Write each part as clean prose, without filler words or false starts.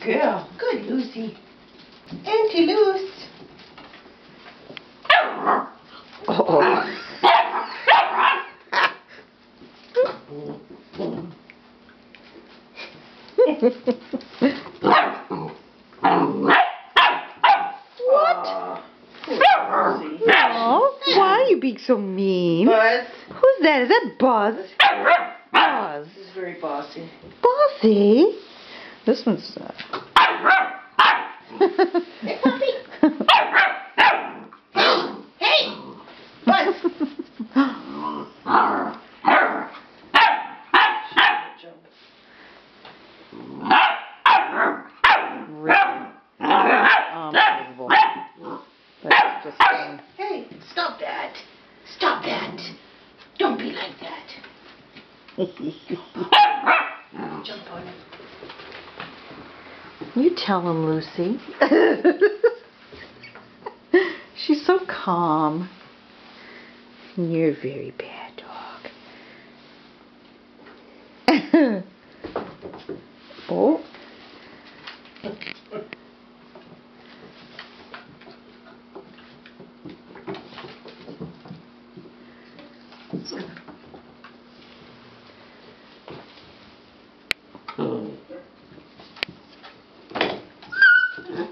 girl. Good Lucy. Auntie Luce. Oh. Oh, why are you being so mean? Buzz. Who's that? Is that Buzz? Buzz. This is very bossy. Bossy? This one's... Hey, puppy. Hey, Buzz. Jump. Really? Unbelievable. That's just... Hey, stop that. Stop that. Don't be like that. Jump on him. You tell him, Lucy. She's so calm. You're a very bad dog. Oh.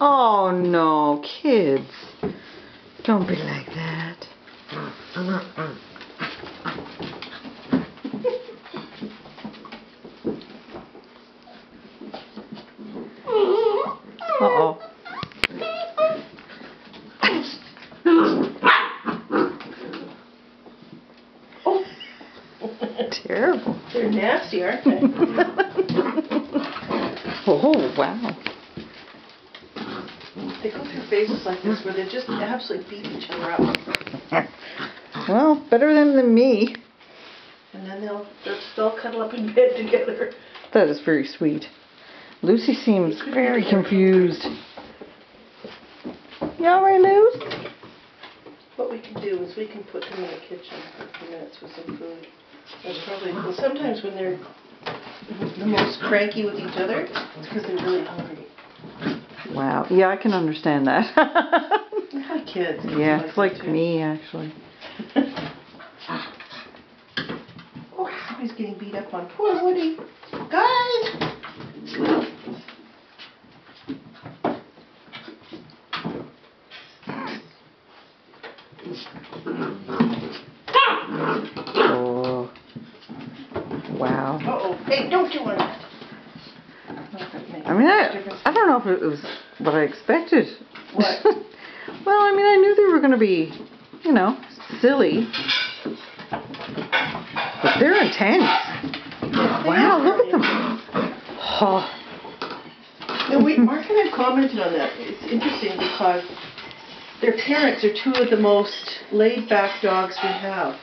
Oh no, kids. Don't be like that. Uh-oh. Oh. Terrible. They're nasty, aren't they? Oh, wow. They go through phases like this where they just absolutely beat each other up. Well, better than me. And then they'll cuddle up in bed together. That is very sweet. Lucy seems very confused. You alright, Luce? What we can do is we can put them in the kitchen for a few minutes with some food. That's probably cool. Sometimes when they're the most cranky with each other, it's because they're really hungry. Wow. Yeah, I can understand that. Hi, kids. Yeah, it's like me, actually. Oh, somebody's getting beat up on. Poor Woody. Guys! Oh. Wow. Uh-oh. Hey, don't you want that? I mean, I don't know if it was what I expected. What? Well, I mean, I knew they were going to be, you know, silly. But they're intense. Wow, look at them. Oh. No, Mark and I commented on that. It's interesting because their parents are two of the most laid-back dogs we have.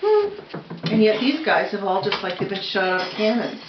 And yet these guys have all just like they've been shot out of cannons.